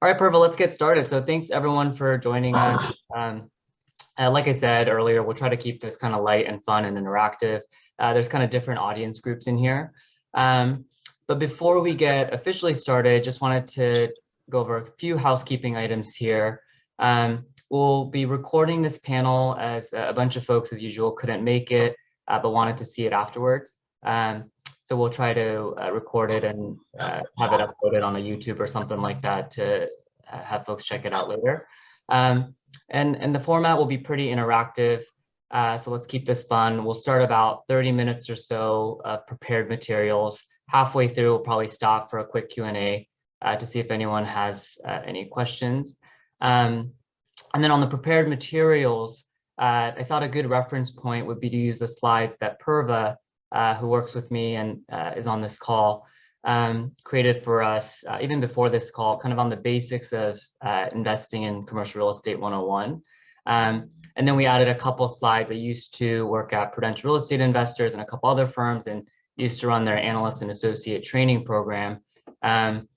All right, Purva, let's get started. So thanks everyone for joining us. Like I said earlier, we'll try to keep this kind of light and fun and interactive. There's kind of different audience groups in here. But before we get officially started, just wanted to go over a few housekeeping items here. We'll be recording this panel as a bunch of folks, as usual, couldn't make it, but wanted to see it afterwards. So we'll try to record it and have it uploaded on a YouTube or something like that to have folks check it out later. And the format will be pretty interactive. So let's keep this fun. We'll start about 30 minutes or so of prepared materials. Halfway through, we'll probably stop for a quick Q&A to see if anyone has any questions. And then on the prepared materials, I thought a good reference point would be to use the slides that Purva, who works with me and is on this call, created for us even before this call, kind of on the basics of investing in commercial real estate 101. And then we added a couple slides. I used to work at Prudential Real Estate Investors and a couple other firms and used to run their analyst and associate training program. And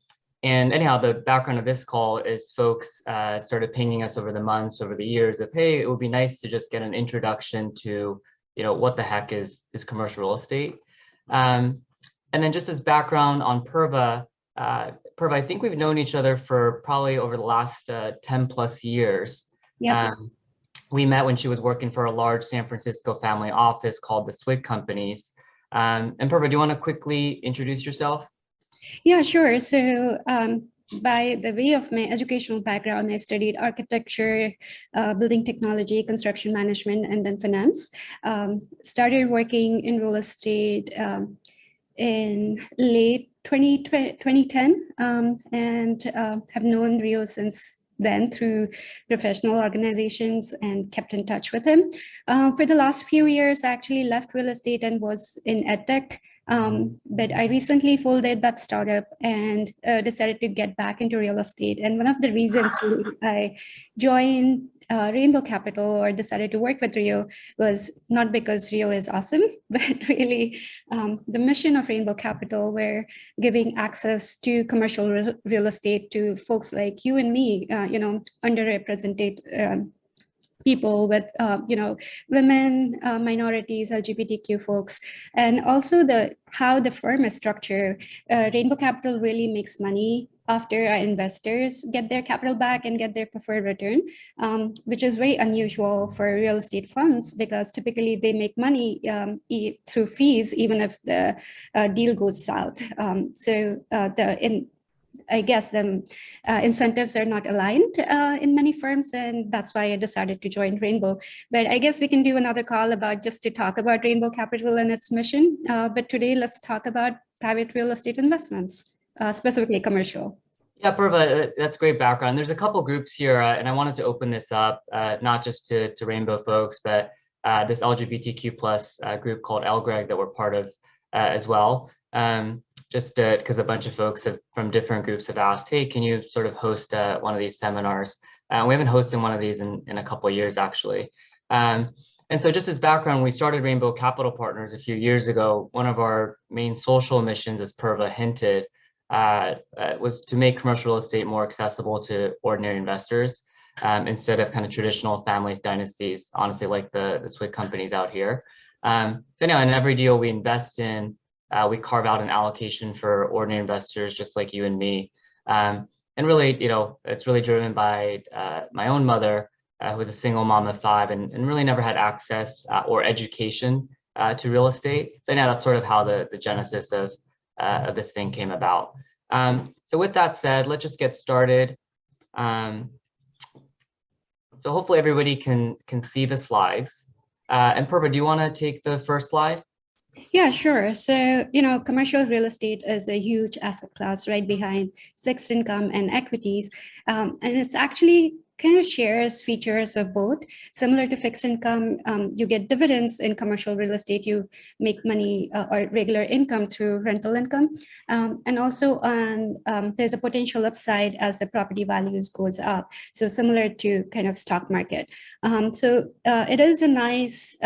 anyhow, the background of this call is folks started pinging us over the months, over the years of, hey, it would be nice to just get an introduction to what the heck is commercial real estate. And then just as background on Purva, I think we've known each other for probably over the last 10 plus years. Yep. We met when she was working for a large San Francisco family office called the Swig Companies. And Purva, do you want to quickly introduce yourself? Yeah, sure. So by the way of my educational background, I studied architecture, building technology, construction management, and then finance. Started working in real estate in late 2010 and have known Rio since then through professional organizations and kept in touch with him. For the last few years, I actually left real estate and was in EdTech. But I recently folded that startup and decided to get back into real estate. And one of the reasons I joined Rainbow Capital or decided to work with Rio was not because Rio is awesome, but really the mission of Rainbow Capital, where giving access to commercial real estate to folks like you and me, underrepresented people with, women, minorities, LGBTQ folks, and also how the firm is structured. Rainbow Capital really makes money after our investors get their capital back and get their preferred return, which is very unusual for real estate funds because typically they make money through fees, even if the deal goes south. I guess the incentives are not aligned in many firms, and that's why I decided to join Rainbow. But I guess we can do another call just to talk about Rainbow Capital and its mission. But today, let's talk about private real estate investments, specifically commercial. Yeah, Purva, that's great background. There's a couple groups here, and I wanted to open this up, not just to Rainbow folks, but this LGBTQ plus group called LGREG that we're part of as well. Just because a bunch of folks from different groups have asked, hey, can you sort of host one of these seminars? We haven't hosted one of these in a couple of years, actually. And so just as background, we started Rainbow Capital Partners a few years ago. One of our main social missions, as Purva hinted, was to make commercial real estate more accessible to ordinary investors instead of kind of traditional families, dynasties, honestly, like the Swig Companies out here. So now in every deal we invest in, we carve out an allocation for ordinary investors just like you and me. And really, it's really driven by my own mother, who was a single mom of 5 and really never had access or education to real estate. So now that's sort of how the genesis of this thing came about. So with that said, let's just get started. So hopefully everybody can see the slides. And Purva, do you want to take the first slide? Yeah, sure. So, commercial real estate is a huge asset class right behind fixed income and equities. And it's actually kind of shares features of both. Similar to fixed income, you get dividends. In commercial real estate, you make money or regular income through rental income. And also there's a potential upside as the property values goes up. So similar to kind of stock market. So it is a nice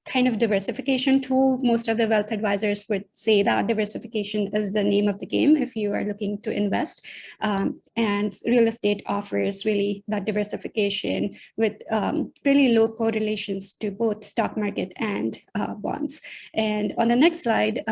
kind of diversification tool. Most of the wealth advisors would say that diversification is the name of the game if you are looking to invest. And real estate offers really that diversification with really low correlations to both stock market and bonds. And on the next slide,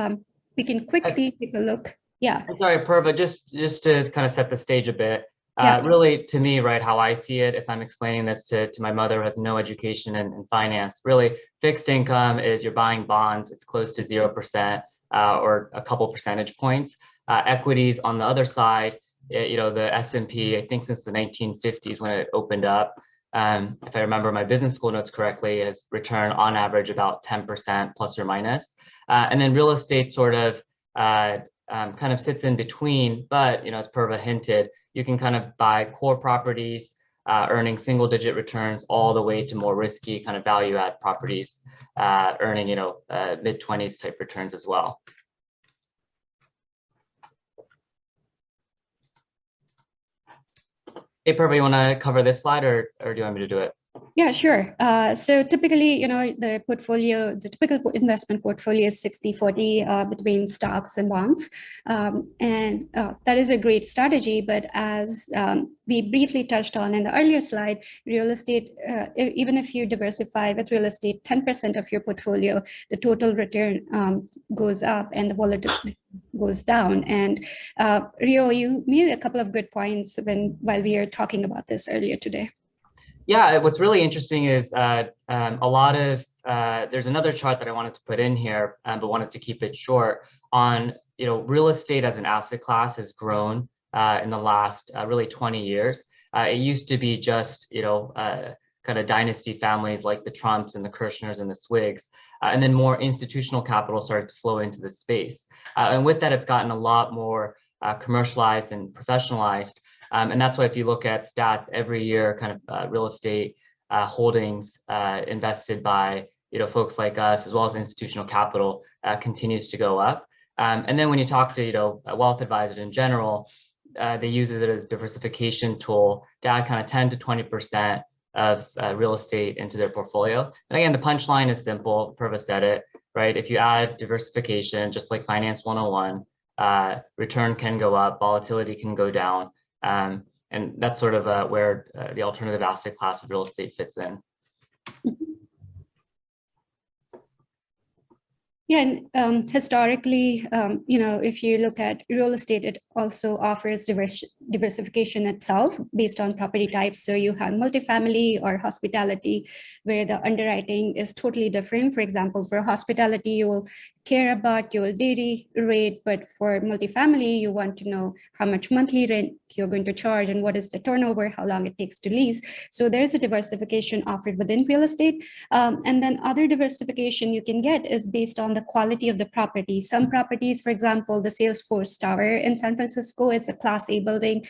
we can quickly take a look. Yeah. I'm sorry, Purva, just to kind of set the stage a bit. Yeah. Really, to me, right, how I see it, if I'm explaining this to my mother who has no education in finance, really fixed income is you're buying bonds, it's close to 0% or a couple percentage points. Equities on the other side, the S&P, I think since the 1950s when it opened up, if I remember my business school notes correctly, has returned on average about 10% plus or minus. And then real estate sort of kind of sits in between, but as Purva hinted, you can kind of buy core properties, earning single-digit returns, all the way to more risky kind of value-add properties, earning mid-20s type returns as well. Hey, Purva, you want to cover this slide, or do you want me to do it? Yeah, sure. So typically, the typical investment portfolio is 60-40 between stocks and bonds. And that is a great strategy. But as we briefly touched on in the earlier slide, real estate, even if you diversify with real estate, 10% of your portfolio, the total return goes up and the volatility goes down. And Rio, you made a couple of good points while we were talking about this earlier today. Yeah, what's really interesting is a lot of, there's another chart that I wanted to put in here, but wanted to keep it short on, real estate as an asset class has grown in the last really 20 years. It used to be just, kind of dynasty families like the Trumps and the Kirshners and the Swigs, and then more institutional capital started to flow into the space. And with that, it's gotten a lot more commercialized and professionalized. And that's why if you look at stats every year, kind of real estate holdings invested by folks like us, as well as institutional capital, continues to go up. And then when you talk to wealth advisors in general, they use it as a diversification tool to add kind of 10 to 20% of real estate into their portfolio. And again, the punchline is simple. Purva said it, right? If you add diversification, just like Finance 101, return can go up, volatility can go down. And that's sort of where the alternative asset class of real estate fits in. Yeah, and historically, if you look at real estate, it also offers diversification itself based on property types. So you have multifamily or hospitality, where the underwriting is totally different. For example, for hospitality, you will care about your daily rate, but for multifamily, you want to know how much monthly rent you're going to charge and what is the turnover, how long it takes to lease. So there's a diversification offered within real estate. And then other diversification you can get is based on the quality of the property. Some properties, for example, the Salesforce Tower in San Francisco, it's a Class A building,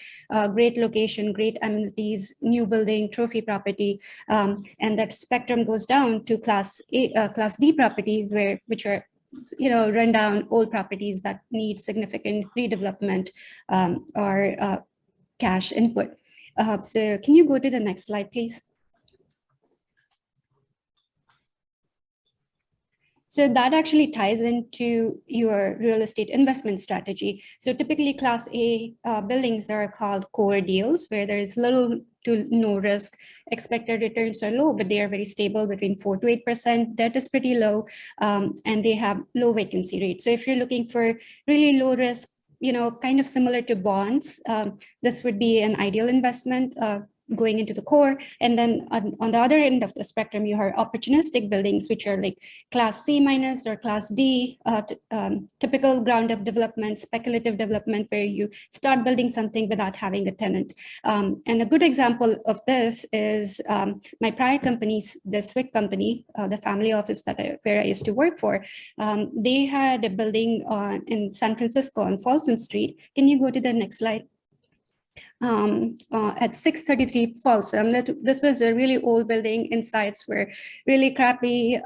great location, great amenities, new building, trophy property, and that spectrum goes down to Class D properties, which are rundown old properties that need significant redevelopment or cash input. So can you go to the next slide, please? So that actually ties into your real estate investment strategy. So typically Class A buildings are called core deals, where there is little to no risk. Expected returns are low, but they are very stable, between 4 to 8%. Debt is pretty low, and they have low vacancy rate. So if you're looking for really low risk, kind of similar to bonds, this would be an ideal investment going into the core. And then on the other end of the spectrum, you have opportunistic buildings, which are like Class C minus or Class D, typical ground up development, speculative development, where you start building something without having a tenant. And a good example of this is my prior companies, the Swick company, the family office where I used to work for. They had a building in San Francisco on Folsom Street. Can you go to the next slide? At 633 Folsom. This was a really old building. Insides were really crappy,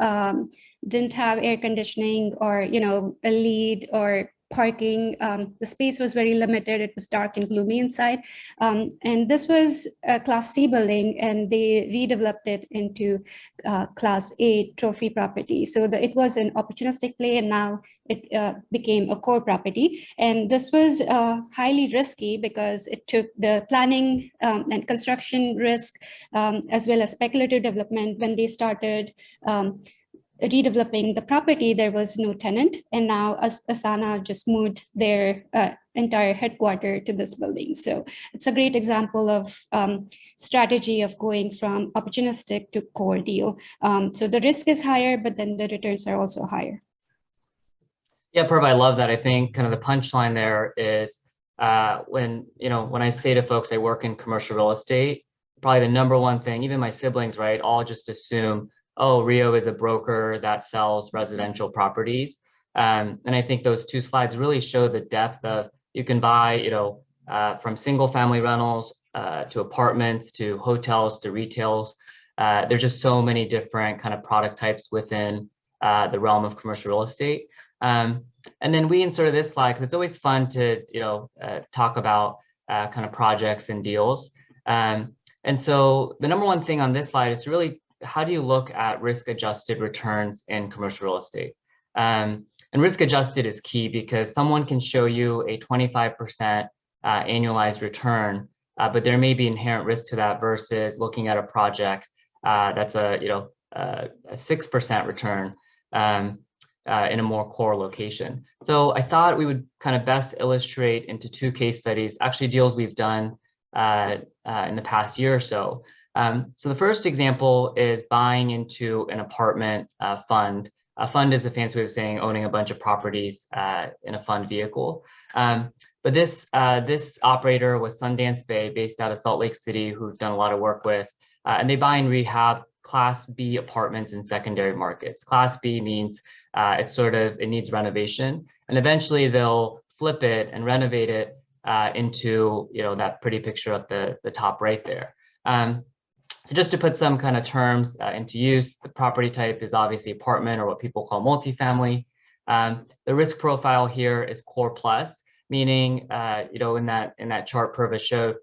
didn't have air conditioning or a lead or parking. The space was very limited. It was dark and gloomy inside. And this was a Class C building, and they redeveloped it into Class A trophy property. So it was an opportunistic play, and now it became a core property. And this was highly risky because it took the planning and construction risk, as well as speculative development. When they started redeveloping the property, there was no tenant, and now Asana just moved their entire headquarters to this building. So it's a great example of strategy of going from opportunistic to core deal. So the risk is higher, but then the returns are also higher. Yeah, Purv, I love that. I think kind of the punchline there is when I say to folks I work in commercial real estate, probably the number one thing, even my siblings, right, all just assume, oh, Rio is a broker that sells residential properties. And I think those two slides really show the depth of, you can buy, from single family rentals to apartments, to hotels, to retails. There's just so many different kind of product types within the realm of commercial real estate. And then we inserted this slide because it's always fun to, talk about kind of projects and deals. And so the number one thing on this slide is really, how do you look at risk-adjusted returns in commercial real estate? And risk-adjusted is key because someone can show you a 25% annualized return, but there may be inherent risk to that versus looking at a project that's a 6% return in a more core location. So I thought we would kind of best illustrate into two case studies, actually deals we've done in the past year or so. So the first example is buying into an apartment fund. A fund is a fancy way of saying owning a bunch of properties in a fund vehicle. But this operator was Sundance Bay, based out of Salt Lake City, who we've done a lot of work with. And they buy and rehab Class B apartments in secondary markets. Class B means it needs renovation. And eventually they'll flip it and renovate it into that pretty picture at the top right there. So just to put some kind of terms into use, the property type is obviously apartment, or what people call multifamily. The risk profile here is core plus, meaning in that chart Purva showed,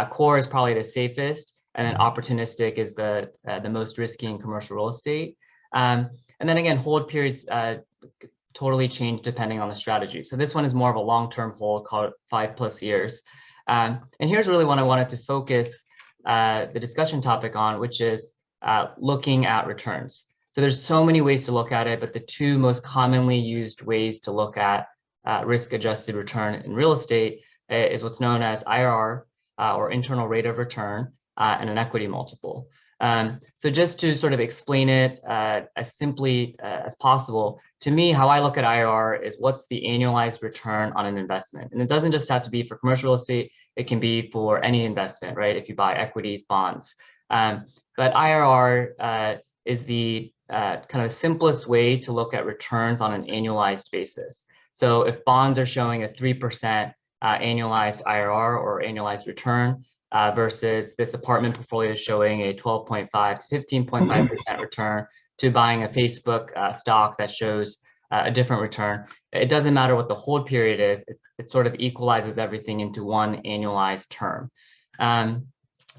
core is probably the safest, and then opportunistic is the most risky in commercial real estate. And then again, hold periods totally change depending on the strategy. So this one is more of a long-term hold, called 5+ years. And here's really what I wanted to focus the discussion topic on, which is looking at returns. So there's so many ways to look at it, but the two most commonly used ways to look at risk-adjusted return in real estate is what's known as IRR, or internal rate of return, and an equity multiple. So just to sort of explain it as simply as possible, to me, how I look at IRR is what's the annualized return on an investment. And it doesn't just have to be for commercial real estate, it can be for any investment, right? If you buy equities, bonds. But IRR is the kind of simplest way to look at returns on an annualized basis. So if bonds are showing a 3% annualized IRR or annualized return, versus this apartment portfolio is showing a 12.5 to 15.5% return, to buying a Facebook stock that shows a different return. It doesn't matter what the hold period is, it sort of equalizes everything into one annualized term. And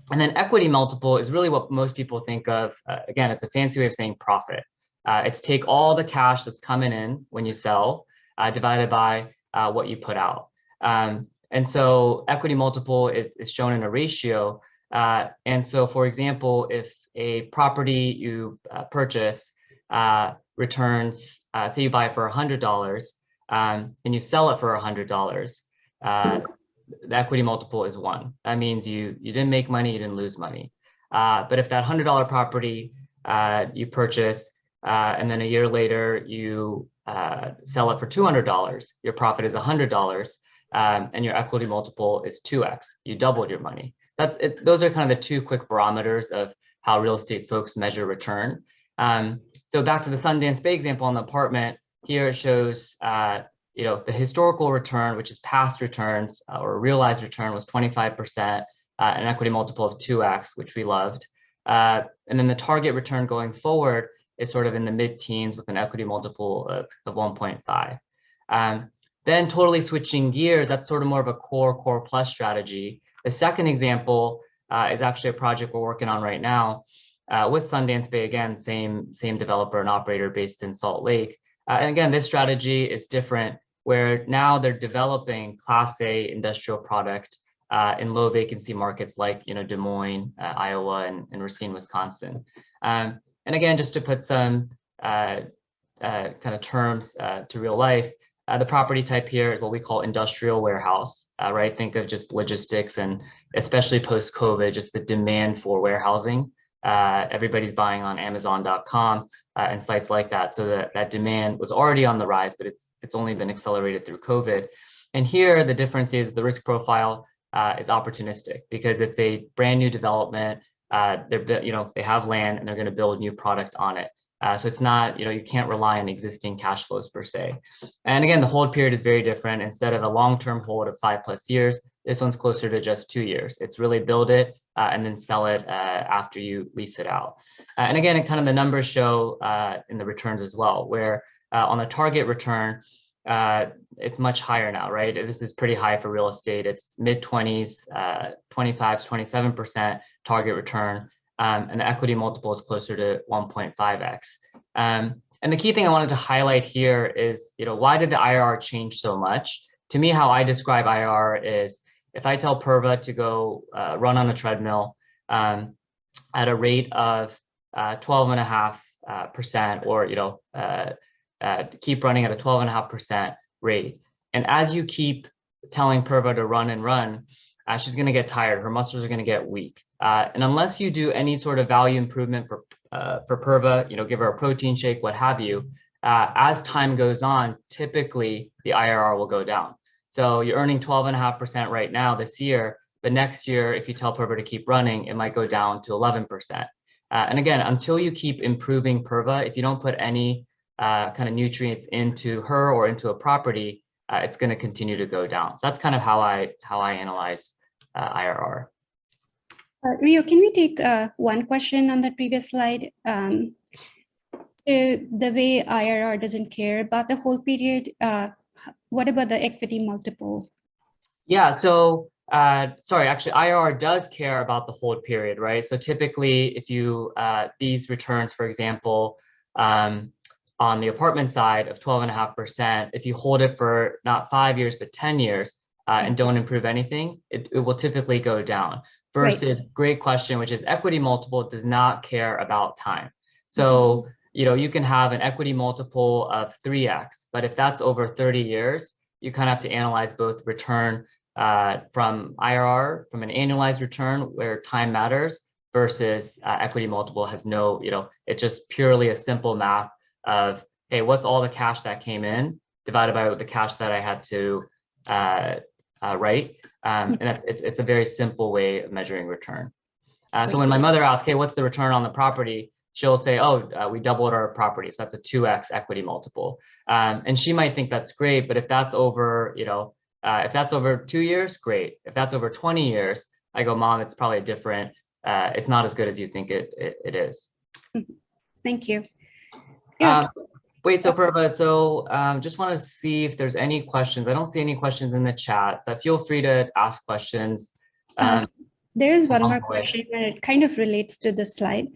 then equity multiple is really what most people think of. Again, it's a fancy way of saying profit. It's take all the cash that's coming in when you sell, divided by what you put out. And so equity multiple is shown in a ratio. And so, for example, if a property you purchase returns, say you buy it for $100 and you sell it for $100, the equity multiple is 1. That means you didn't make money, you didn't lose money. But if that $100 property you purchase and then a year later you sell it for $200, your profit is $100. And your equity multiple is 2x. You doubled your money. Those are kind of the two quick barometers of how real estate folks measure return. So back to the Sundance Bay example on the apartment, here it shows the historical return, which is past returns, or realized return, was 25%, an equity multiple of 2x, which we loved. And then the target return going forward is sort of in the mid-teens with an equity multiple of 1.5. Then totally switching gears, that's sort of more of a core plus strategy. The second example is actually a project we're working on right now with Sundance Bay, again, same developer and operator based in Salt Lake. And again, this strategy is different, where now they're developing Class A industrial product in low vacancy markets like Des Moines, Iowa, and Racine, Wisconsin. And again, just to put some kind of terms to real life, the property type here is what we call industrial warehouse, right? Think of just logistics, and especially post-COVID, just the demand for warehousing. Everybody's buying on Amazon.com and sites like that. So that demand was already on the rise, but it's only been accelerated through COVID. And here, the difference is the risk profile is opportunistic because it's a brand new development. They have land and they're going to build new product on it. So it's not, you can't rely on existing cash flows per se. And again, the hold period is very different. Instead of a long-term hold of 5+ years, this one's closer to just 2 years. It's really build it and then sell it after you lease it out. And again, it kind of the numbers show in the returns as well, where on the target return, it's much higher now, right? This is pretty high for real estate. It's mid-20s, 25 to 27% target return. And the equity multiple is closer to 1.5x. And the key thing I wanted to highlight here is, why did the IRR change so much? To me, how I describe IRR is if I tell Purva to go run on a treadmill at a rate of 12.5%, or keep running at a 12.5% rate, and as you keep telling Purva to run and run, she's going to get tired. Her muscles are going to get weak. And unless you do any sort of value improvement for Purva, give her a protein shake, what have you, as time goes on, typically the IRR will go down. So you're earning 12.5% right now this year, but next year, if you tell Purva to keep running, it might go down to 11%. And again, until you keep improving Purva, if you don't put any kind of nutrients into her or into a property, it's going to continue to go down. So that's kind of how I analyze IRR. Rio, can we take one question on the previous slide? The way IRR doesn't care about the whole period, what about the equity multiple? Yeah, so sorry, actually IRR does care about the hold period, right? So typically if you, these returns, for example, on the apartment side of 12.5%, if you hold it for not 5 years, but 10 years and don't improve anything, it will typically go down. Versus, great question, which is equity multiple does not care about time. So, you can have an equity multiple of 3x, but if that's over 30 years, you kind of have to analyze both return from IRR, from an annualized return where time matters, versus equity multiple has no, it's just purely a simple math of, hey, what's all the cash that came in divided by the cash that I had to write. And it's a very simple way of measuring return. So when my mother asks, hey, what's the return on the property? She'll say, oh, we doubled our property. So that's a 2x equity multiple. And she might think that's great, but if that's over, if that's over 2 years, great. If that's over 20 years, I go, Mom, it's probably different. It's not as good as you think it is. Thank you. Yes. Wait, so Purva, so just want to see if there's any questions. I don't see any questions in the chat, but feel free to ask questions. There is one more question, and it kind of relates to the slide.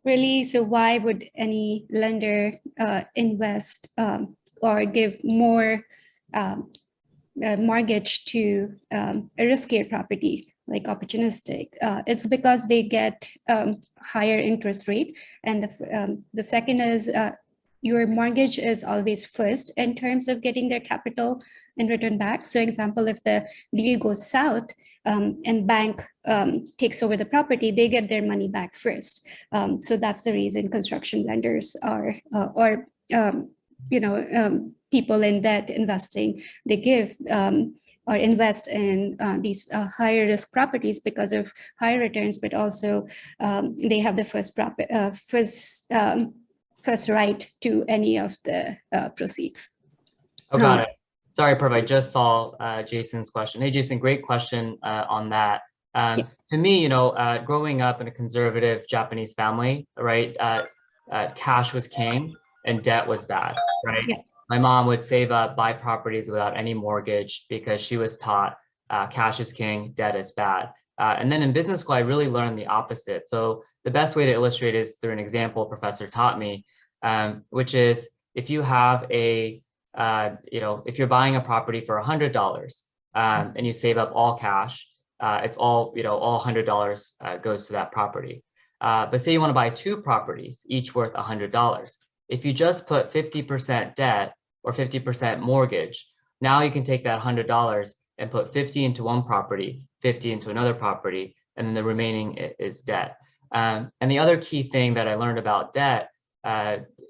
Really, so why would any lender invest or give more mortgage to a riskier property like opportunistic? It's because they get higher interest rate. And the second is your mortgage is always first in terms of getting their capital and return back. So example, if the deal goes south and bank takes over the property, they get their money back first. So that's the reason construction lenders are, people in debt investing, they give or invest in these higher risk properties because of higher returns, but also they have the first right to any of the proceeds. Oh, got it. Sorry, Purva, I just saw Jason's question. Hey, Jason, great question on that. To me, growing up in a conservative Japanese family, right, cash was king and debt was bad, right? my mom would save up, buy properties without any mortgage because she was taught cash is king, debt is bad. And then in business school, I really learned the opposite. So the best way to illustrate is through an example a professor taught me, which is if you have if you're buying a property for $100 and you save up all cash, it's all $100 goes to that property. But say you want to buy two properties, each worth $100. If you just put 50% debt or 50% mortgage, now you can take that $100 and put 50 into one property, 50 into another property, and then the remaining is debt. And the other key thing that I learned about debt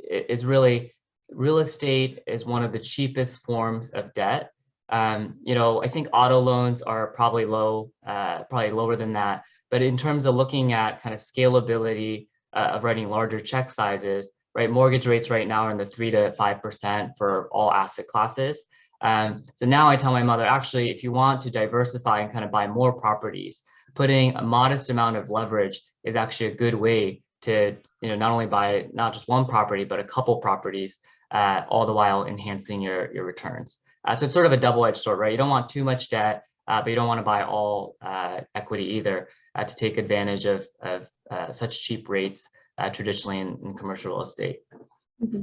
is really real estate is one of the cheapest forms of debt. I think auto loans are probably lower than that. But in terms of looking at kind of scalability of writing larger check sizes, right? Mortgage rates right now are in the 3 to 5% for all asset classes. So now I tell my mother, actually, if you want to diversify and kind of buy more properties, putting a modest amount of leverage is actually a good way to, not only buy not just one property, but a couple properties, all the while enhancing your returns. So it's sort of a double-edged sword, right? You don't want too much debt, but you don't want to buy all equity either to take advantage of such cheap rates traditionally in commercial real estate. Mm-hmm.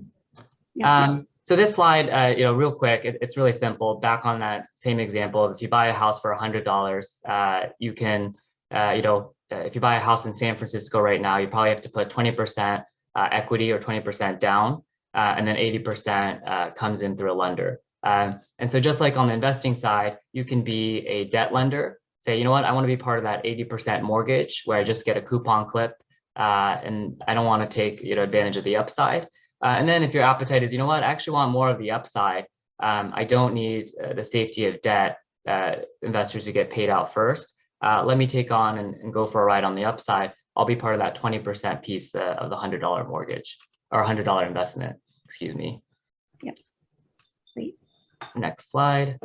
Yeah. So this slide, real quick, it's really simple. Back on that same example, if you buy a house for $100, you can, if you buy a house in San Francisco right now, you probably have to put 20% equity or 20% down, and then 80% comes in through a lender. And so just like on the investing side, you can be a debt lender. Say, you know what, I want to be part of that 80% mortgage where I just get a coupon clip, and I don't want to take advantage of the upside. And then if your appetite is, you know what, I actually want more of the upside. I don't need the safety of debt, investors who get paid out first. Let me take on and go for a ride on the upside. I'll be part of that 20% piece of the $100 mortgage or $100 investment, excuse me. Yep. Great. Next slide.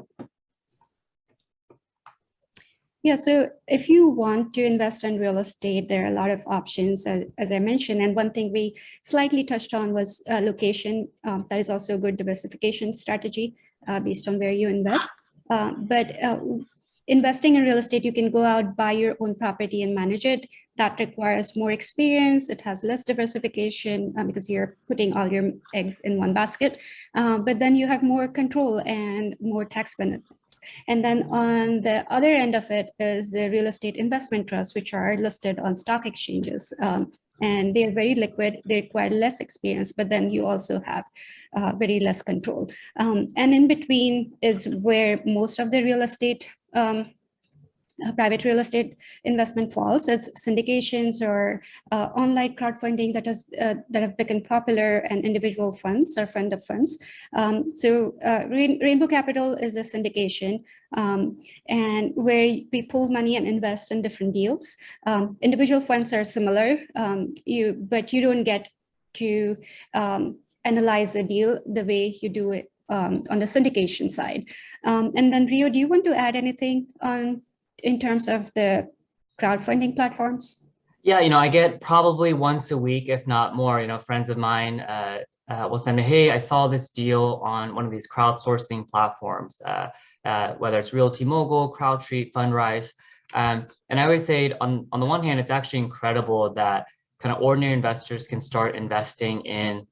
Yeah, so if you want to invest in real estate, there are a lot of options, as I mentioned. And one thing we slightly touched on was location. That is also a good diversification strategy based on where you invest. But investing in real estate, you can go out, buy your own property and manage it. That requires more experience. It has less diversification because you're putting all your eggs in one basket. But then you have more control and more tax benefits. And then on the other end of it is the real estate investment trusts, which are listed on stock exchanges. And they're very liquid, they require less experience, but then you also have very less control. And in between is where most of the real estate private real estate investment falls. It's syndications or online crowdfunding that have become popular, and individual funds or fund of funds. So Rainbow Capital is a syndication, and where we pool money and invest in different deals. Individual funds are similar, but you don't get to analyze a deal the way you do it on the syndication side. And then Rio, do you want to add anything in terms of the crowdfunding platforms? Yeah, I get probably once a week, if not more, friends of mine will send me, hey, I saw this deal on one of these crowdsourcing platforms, whether it's Realty Mogul, CrowdStreet, Fundrise. And I always say on the one hand, it's actually incredible that kind of ordinary investors can start investing in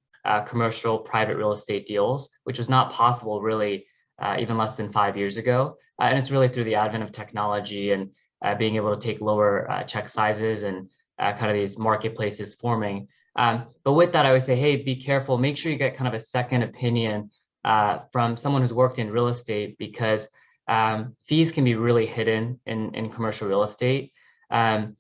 commercial private real estate deals, which was not possible really even less than 5 years ago. And it's really through the advent of technology and being able to take lower check sizes and kind of these marketplaces forming. But with that, I would say, hey, be careful. Make sure you get kind of a second opinion from someone who's worked in real estate, because fees can be really hidden in commercial real estate. And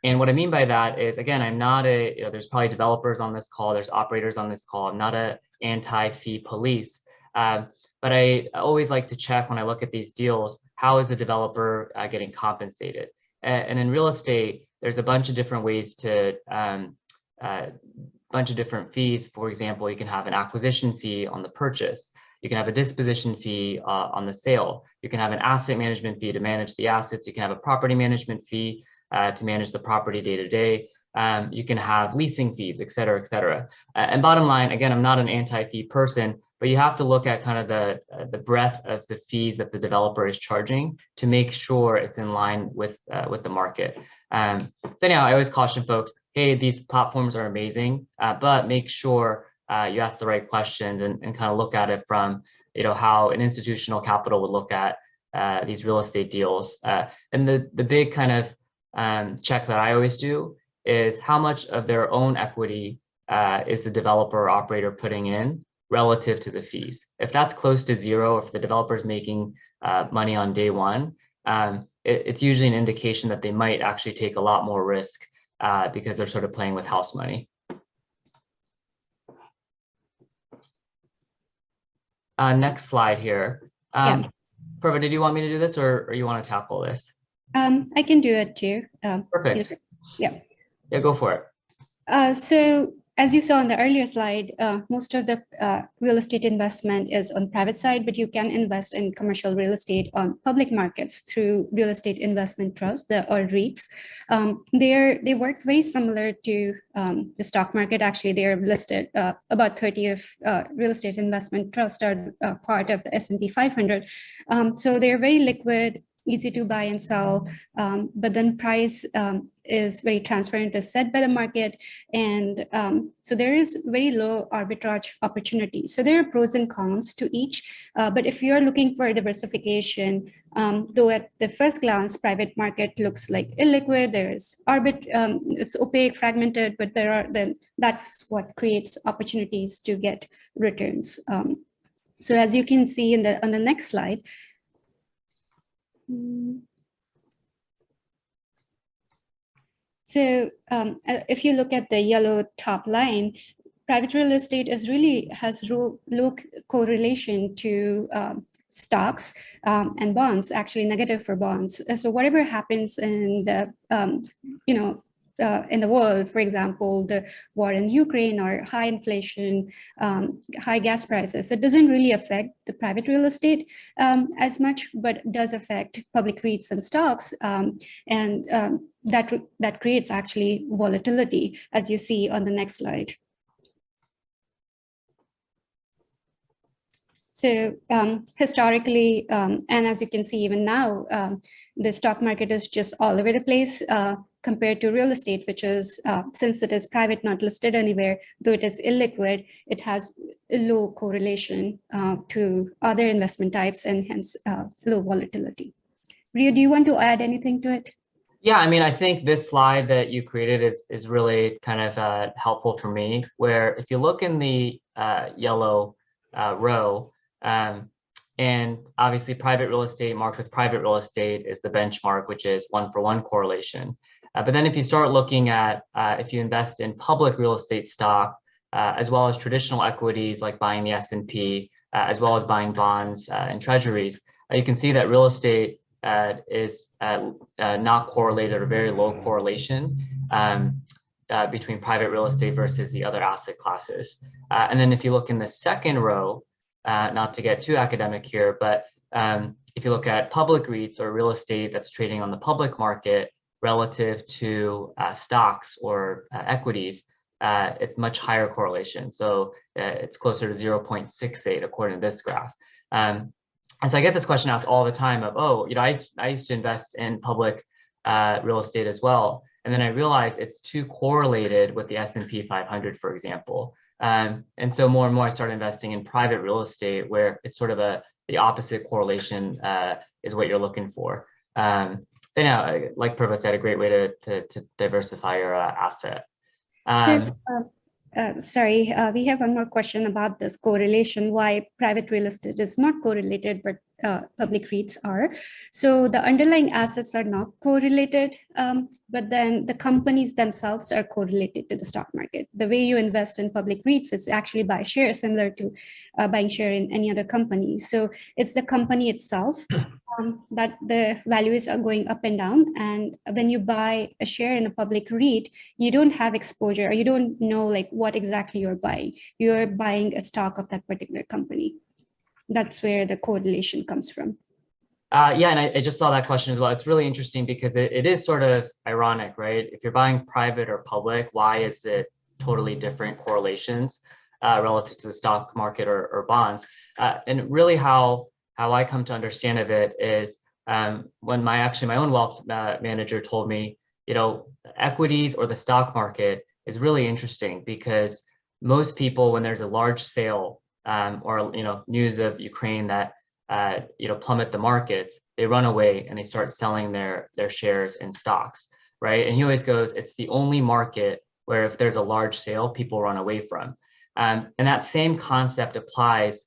what I mean by that is, again, I'm not there's probably developers on this call, there's operators on this call. I'm not an anti-fee police. But I always like to check when I look at these deals, how is the developer getting compensated? And in real estate, there's a bunch of different ways to, bunch of different fees. For example, you can have an acquisition fee on the purchase. You can have a disposition fee on the sale. You can have an asset management fee to manage the assets. You can have a property management fee to manage the property day to day. You can have leasing fees, et cetera, et cetera. And bottom line, again, I'm not an anti-fee person, but you have to look at kind of the breadth of the fees that the developer is charging to make sure it's in line with the market. So anyhow, I always caution folks, hey, these platforms are amazing, but make sure you ask the right questions and kind of look at it from, how an institutional capital would look at these real estate deals. And the big kind of check that I always do is how much of their own equity is the developer or operator putting in relative to the fees. If that's close to zero, if the developer is making money on day one, it's usually an indication that they might actually take a lot more risk because they're sort of playing with house money. Next slide here. Purva, did you want me to do this or you want to tackle this? I can do it too. Perfect. Yeah. Yeah, go for it. So as you saw on the earlier slide, most of the real estate investment is on private side, but you can invest in commercial real estate on public markets through real estate investment trusts, or REITs. They work very similar to the stock market. Actually, they're listed. About 30 of real estate investment trusts are part of the S&P 500. So they're very liquid, easy to buy and sell, but then price is very transparent, is set by the market. And so there is very low arbitrage opportunity. So there are pros and cons to each, but if you're looking for diversification, though at the first glance, private market looks like illiquid, there's it's opaque, fragmented, but that's what creates opportunities to get returns. So as you can see on the next slide, so if you look at the yellow top line, private real estate has low correlation to stocks and bonds, actually negative for bonds. So whatever happens in the in the world, for example, the war in Ukraine or high inflation, high gas prices, it doesn't really affect the private real estate as much, but does affect public REITs and stocks. And that creates actually volatility, as you see on the next slide. So historically, and as you can see even now, the stock market is just all over the place compared to real estate, which is, since it is private, not listed anywhere, though it is illiquid, it has a low correlation to other investment types and hence low volatility. Rio, do you want to add anything to it? Yeah, I mean, I think this slide that you created is really kind of helpful for me, where if you look in the yellow row, and obviously private real estate marked with private real estate is the benchmark, which is 1-for-1 correlation. But then if you start looking at if you invest in public real estate stock, as well as traditional equities like buying the S&P, as well as buying bonds and treasuries, you can see that real estate is not correlated or very low correlation between private real estate versus the other asset classes. And then if you look in the second row, not to get too academic here, but if you look at public REITs or real estate that's trading on the public market relative to stocks or equities, it's much higher correlation. So it's closer to 0.68 according to this graph. And so I get this question asked all the time of, oh, I used to invest in public real estate as well. And then I realized it's too correlated with the S&P 500, for example. And so more and more I started investing in private real estate where it's sort of the opposite correlation is what you're looking for. So now, like Purva said, a great way to diversify your asset. Sorry, we have one more question about this correlation, why private real estate is not correlated, but public REITs are. So the underlying assets are not correlated, but then the companies themselves are correlated to the stock market. The way you invest in public REITs is actually buy shares, similar to buying share in any other company. So it's the company itself that the values are going up and down. And when you buy a share in a public REIT, you don't have exposure, or you don't know like what exactly you're buying. You're buying a stock of that particular company. That's where the correlation comes from. Yeah, and I just saw that question as well. It's really interesting because it is sort of ironic, right? If you're buying private or public, why is it totally different correlations? relative to the stock market or bonds. And really how I come to understand of it is when my own wealth manager told me, equities or the stock market is really interesting because most people, when there's a large sale or news of Ukraine that plummet the markets, they run away and they start selling their shares in stocks, right? And he always goes, it's the only market where if there's a large sale, people run away from. And that same concept applies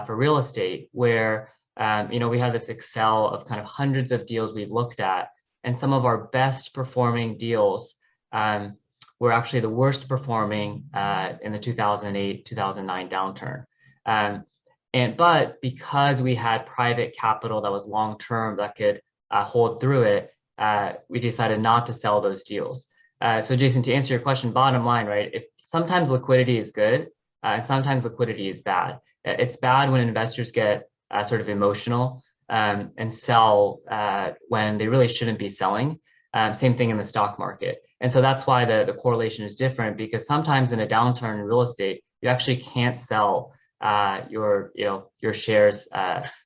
for real estate, where we have this Excel of kind of hundreds of deals we've looked at, and some of our best performing deals were actually the worst performing in the 2008-2009 downturn. But because we had private capital that was long-term that could hold through it, we decided not to sell those deals. So Jason, to answer your question, bottom line, right? If sometimes liquidity is good and sometimes liquidity is bad. It's bad when investors get sort of emotional and sell when they really shouldn't be selling. Same thing in the stock market. And so that's why the correlation is different, because sometimes in a downturn in real estate, you actually can't sell your shares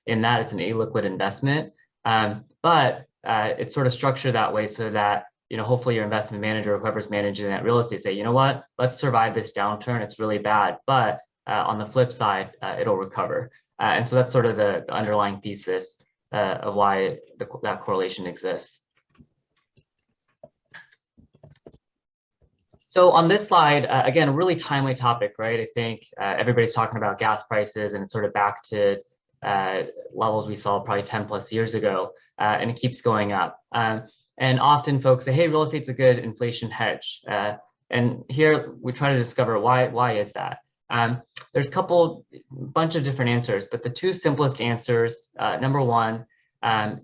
in that. It's an illiquid investment. But it's sort of structured that way so that hopefully your investment manager or whoever's managing that real estate say, you know what, let's survive this downturn. It's really bad, but on the flip side, it'll recover. And so that's sort of the underlying thesis of why that correlation exists. So on this slide, again, a really timely topic, right? I think everybody's talking about gas prices, and it's sort of back to levels we saw probably 10 plus years ago, and it keeps going up. And often folks say, hey, real estate's a good inflation hedge. And here we try to discover why is that? There's a bunch of different answers, but the two simplest answers, number one,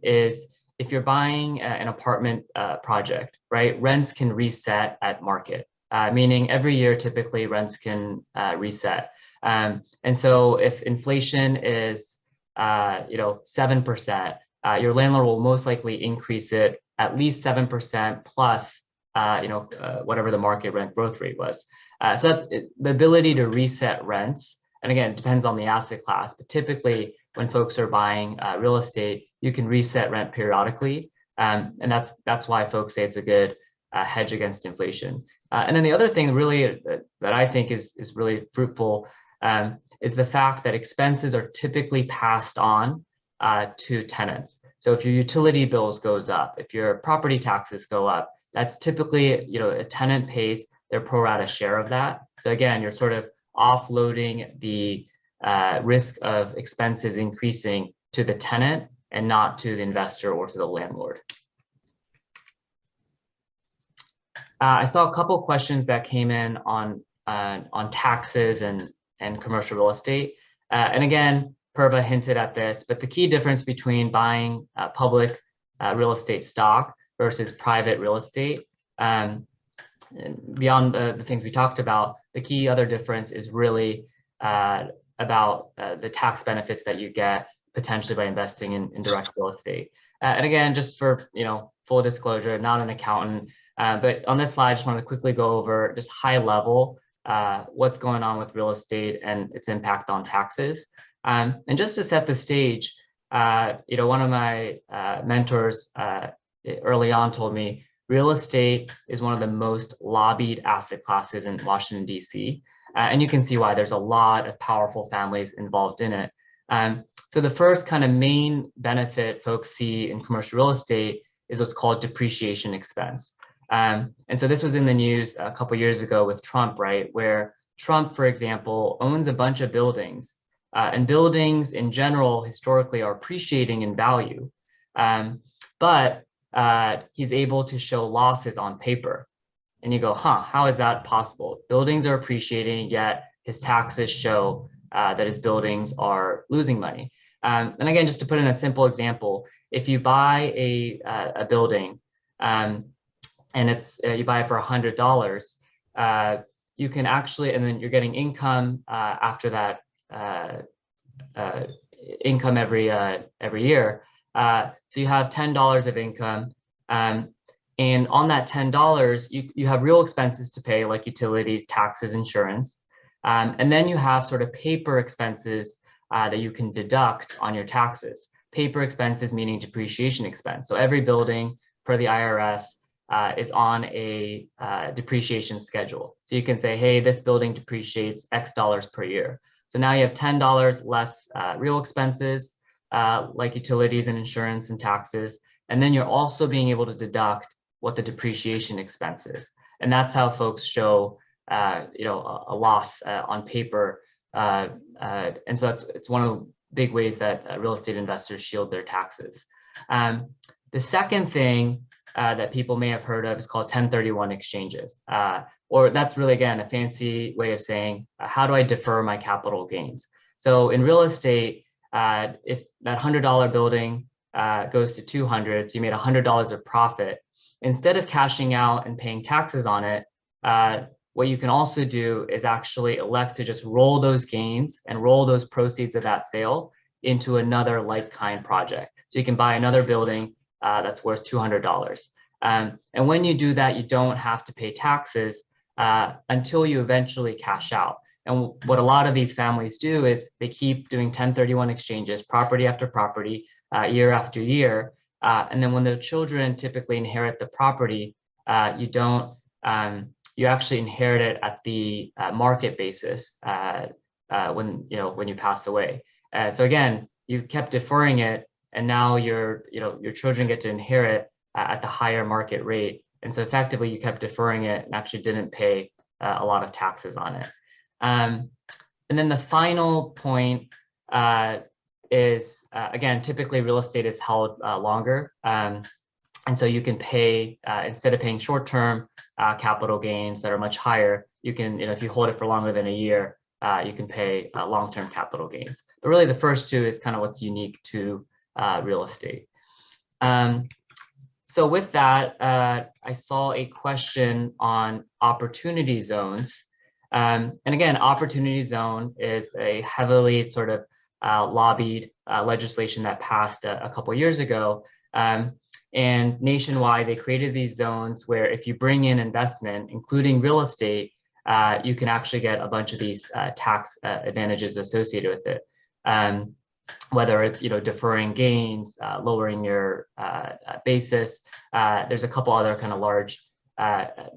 is if you're buying an apartment project, right, rents can reset at market, meaning every year, typically rents can reset. And so if inflation is 7%, your landlord will most likely increase it at least 7% plus whatever the market rent growth rate was. So that's the ability to reset rents. And again, it depends on the asset class, but typically when folks are buying real estate, you can reset rent periodically. And that's why folks say it's a good hedge against inflation. And then the other thing really that I think is really fruitful is the fact that expenses are typically passed on to tenants. So if your utility bills goes up, if your property taxes go up, that's typically, a tenant pays their pro rata share of that. So again, you're sort of offloading the risk of expenses increasing to the tenant and not to the investor or to the landlord. I saw a couple questions that came in on taxes and commercial real estate. And again, Purva hinted at this, but the key difference between buying public real estate stock versus private real estate, and beyond the things we talked about, the key other difference is really about the tax benefits that you get potentially by investing in direct real estate. And again, just for full disclosure, not an accountant, but on this slide, I just want to quickly go over just high level what's going on with real estate and its impact on taxes. And just to set the stage, one of my mentors early on told me real estate is one of the most lobbied asset classes in Washington, D.C. And you can see why. There's a lot of powerful families involved in it. So the first kind of main benefit folks see in commercial real estate is what's called depreciation expense. And so this was in the news a couple of years ago with Trump, right? Where Trump, for example, owns a bunch of buildings, and buildings in general historically are appreciating in value, but he's able to show losses on paper. And you go, how is that possible? Buildings are appreciating, yet his taxes show that his buildings are losing money. And again, just to put in a simple example, if you buy a building and you buy it for $100, you can actually, and then you're getting income after that income every year. So you have $10 of income, and on that $10, you have real expenses to pay like utilities, taxes, insurance. And then you have sort of paper expenses that you can deduct on your taxes. Paper expenses meaning depreciation expense. So every building per the IRS is on a depreciation schedule. So you can say, hey, this building depreciates X dollars per year. So now you have $10 less real expenses like utilities and insurance and taxes. And then you're also being able to deduct what the depreciation expense is. And that's how folks show a loss on paper. And so it's one of the big ways that real estate investors shield their taxes. The second thing that people may have heard of is called 1031 exchanges. Or that's really, again, a fancy way of saying, how do I defer my capital gains? So in real estate, if that $100 building goes to 200, so you made $100 of profit, instead of cashing out and paying taxes on it, what you can also do is actually elect to just roll those gains and roll those proceeds of that sale into another like-kind project. So you can buy another building that's worth $200. And when you do that, you don't have to pay taxes until you eventually cash out. And what a lot of these families do is they keep doing 1031 exchanges, property after property, year after year. And then when the children typically inherit the property, you actually inherit it at the market basis when you pass away. So again, you kept deferring it, and now your children get to inherit at the higher market rate. And so effectively, you kept deferring it and actually didn't pay a lot of taxes on it. And then the final point is, again, typically real estate is held longer. And so you can pay, instead of paying short-term capital gains that are much higher, you can, if you hold it for longer than a year, you can pay long-term capital gains. But really the first two is kind of what's unique to real estate. So with that, I saw a question on opportunity zones. And again, opportunity zone is a heavily sort of lobbied legislation that passed a couple years ago. And nationwide, they created these zones where if you bring in investment, including real estate, you can actually get a bunch of these tax advantages associated with it. Whether it's deferring gains, lowering your basis, there's a couple other kind of large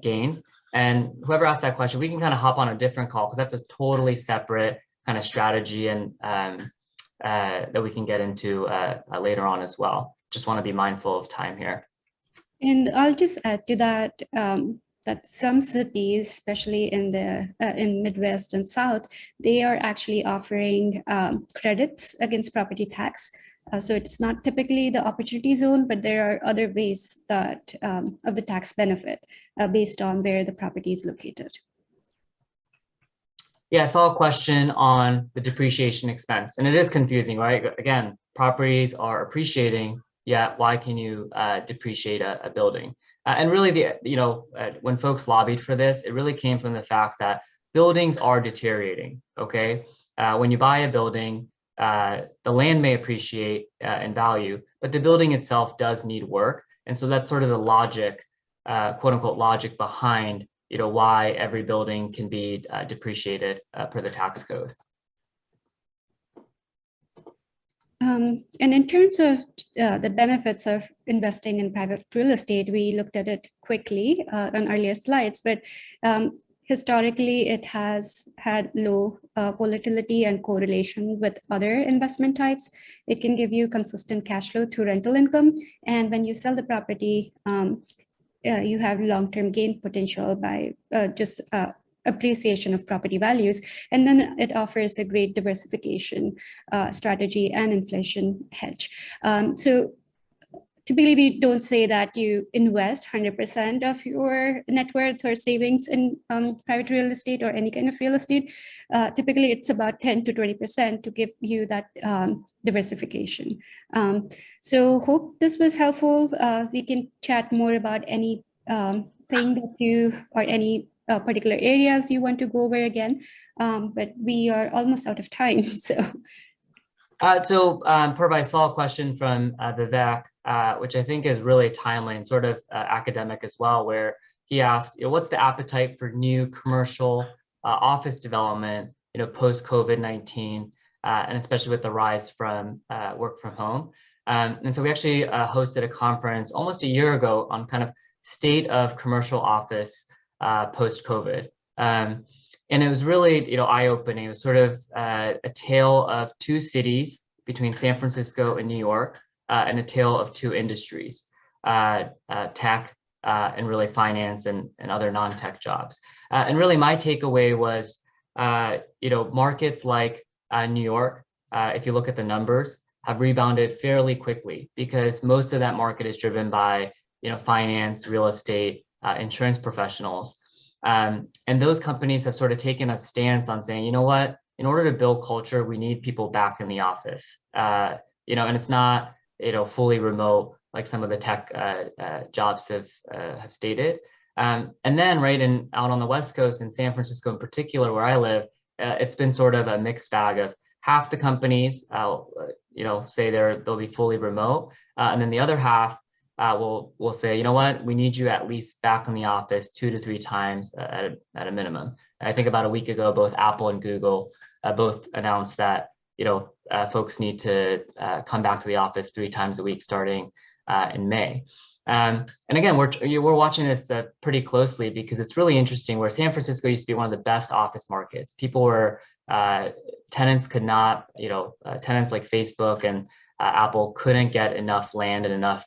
gains. And whoever asked that question, we can kind of hop on a different call because that's a totally separate kind of strategy and that we can get into later on as well. Just want to be mindful of time here. And I'll just add to that, that some cities, especially in the in Midwest and South, they are actually offering credits against property tax. So it's not typically the opportunity zone, but there are other ways that of the tax benefit based on where the property is located. Yeah, I saw a question on the depreciation expense, and it is confusing, right? Again, properties are appreciating, yet why can you depreciate a building? And really, when folks lobbied for this, it really came from the fact that buildings are deteriorating, okay? When you buy a building, the land may appreciate in value, but the building itself does need work. And so that's sort of the logic, quote unquote, logic behind why every building can be depreciated per the tax code. And in terms of the benefits of investing in private real estate, we looked at it quickly on earlier slides, but historically it has had low volatility and correlation with other investment types. It can give you consistent cash flow through rental income. And when you sell the property, you have long-term gain potential by just appreciation of property values. And then it offers a great diversification strategy and inflation hedge. So typically we don't say that you invest 100% of your net worth or savings in private real estate or any kind of real estate. Typically it's about 10 to 20% to give you that diversification. So hope this was helpful. We can chat more about any thing that you or any particular areas you want to go over again, but we are almost out of time. So Purva, I saw a question from Vivek, which I think is really timely and sort of academic as well, where he asked, what's the appetite for new commercial office development, post COVID-19, and especially with the rise from work from home. And so we actually hosted a conference almost a year ago on kind of state of commercial office post COVID. And it was really, eye-opening. It was sort of a tale of two cities between San Francisco and New York, and a tale of two industries, tech and really finance and other non-tech jobs. And really my takeaway was, markets like New York, if you look at the numbers, have rebounded fairly quickly because most of that market is driven by, finance, real estate, insurance professionals. And those companies have sort of taken a stance on saying, you know what, in order to build culture, we need people back in the office, and it's not, fully remote like some of the tech jobs have stated. And then out on the West Coast in San Francisco in particular, where I live, it's been sort of a mixed bag of half the companies, say they'll be fully remote. And then the other half will say, you know what, we need you at least back in the office 2 to 3 times at a minimum. And I think about a week ago, both Apple and Google both announced that, folks need to come back to the office 3 times a week starting in May. And again, we're watching this pretty closely because it's really interesting where San Francisco used to be one of the best office markets. People were, tenants could not, tenants like Facebook and Apple couldn't get enough land and enough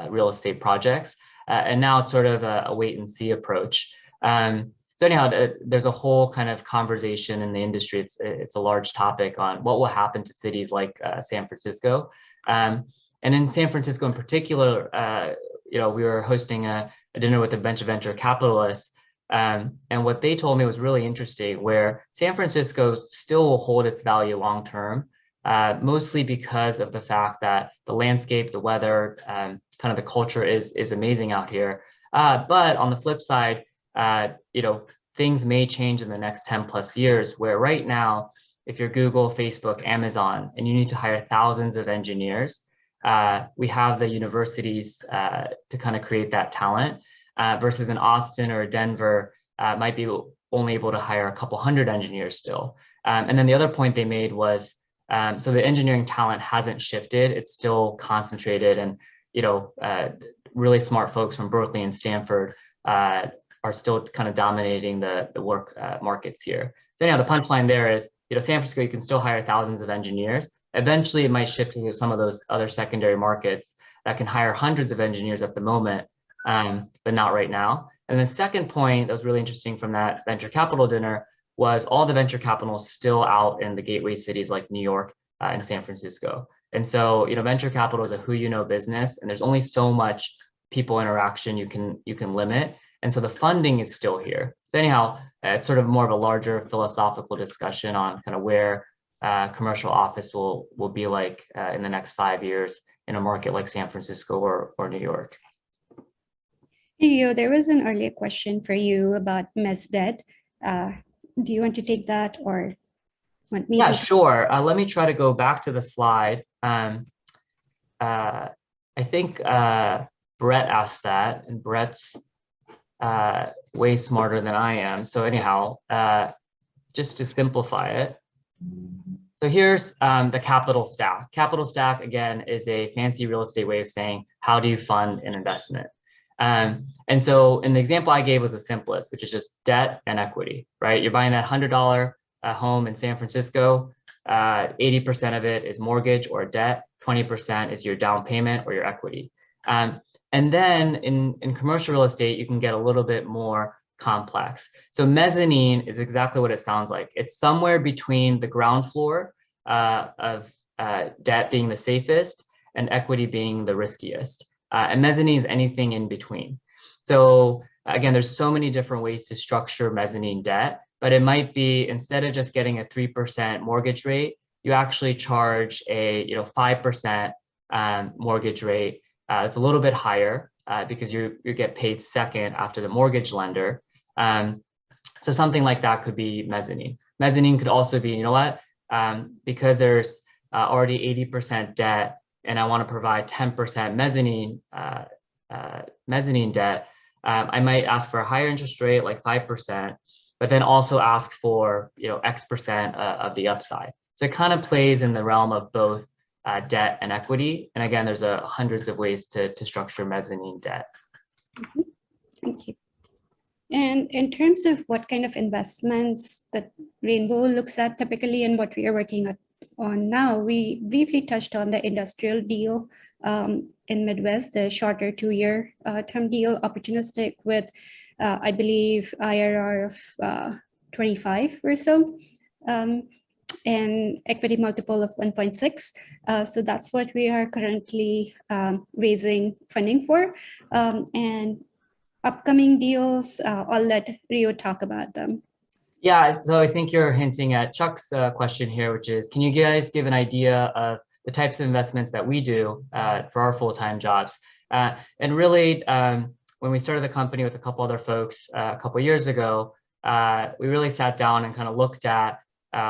real estate projects. And now it's sort of a wait and see approach. So anyhow, there's a whole kind of conversation in the industry. It's a large topic on what will happen to cities like San Francisco. And in San Francisco in particular, we were hosting a dinner with a bunch of venture capitalists. And what they told me was really interesting, where San Francisco still will hold its value long term, mostly because of the fact that the landscape, the weather, kind of the culture is amazing out here. But on the flip side, things may change in the next 10 plus years, where right now, if you're Google, Facebook, Amazon, and you need to hire thousands of engineers, we have the universities to kind of create that talent, versus in Austin or Denver, might be only able to hire a couple hundred engineers still. And then the other point they made was, so the engineering talent hasn't shifted. It's still concentrated, and really smart folks from Berkeley and Stanford are still kind of dominating the work markets here. So anyhow, the punchline there is, San Francisco, you can still hire thousands of engineers. Eventually, it might shift to some of those other secondary markets that can hire hundreds of engineers at the moment, but not right now. And the second point that was really interesting from that venture capital dinner was all the venture capital is still out in the gateway cities like New York and San Francisco. And so, venture capital is a who you know business, and there's only so much people interaction you can limit. And so the funding is still here. So anyhow, it's sort of more of a larger philosophical discussion on kind of where commercial office will be like in the next 5 years in a market like San Francisco or New York. Hey, there was an earlier question for you about mezz debt. Do you want to take that or want me to? Yeah, sure. Let me try to go back to the slide. I think Brett asked that, and Brett's way smarter than I am. So anyhow, just to simplify it. So here's the capital stack. Capital stack, again, is a fancy real estate way of saying, how do you fund an investment? And so in the example I gave was the simplest, which is just debt and equity, right? You're buying that $100 home in San Francisco, 80% of it is mortgage or debt, 20% is your down payment or your equity. And then in commercial real estate, you can get a little bit more complex. So mezzanine is exactly what it sounds like. It's somewhere between the ground floor of debt being the safest and equity being the riskiest. And mezzanine is anything in between. So again, there's so many different ways to structure mezzanine debt, but it might be, instead of just getting a 3% mortgage rate, you actually charge a 5% mortgage rate. It's a little bit higher because you get paid second after the mortgage lender. So something like that could be mezzanine. Mezzanine could also be, because there's already 80% debt, and I want to provide 10% mezzanine debt, I might ask for a higher interest rate, like 5%, but then also ask for, X% of the upside. So it kind of plays in the realm of both debt and equity. And again, there's hundreds of ways to structure mezzanine debt. Thank you. And in terms of what kind of investments that Rainbow looks at typically and what we are working on now, we briefly touched on the industrial deal in Midwest, the shorter 2-year term deal, opportunistic with, I believe, IRR of 25 or so, and equity multiple of 1.6. So that's what we are currently raising funding for. And upcoming deals, I'll let Rio talk about them. Yeah, so I think you're hinting at Chuck's question here, which is, can you guys give an idea of the types of investments that we do for our full-time jobs? And really, when we started the company with a couple other folks a couple years ago, we really sat down and kind of looked at,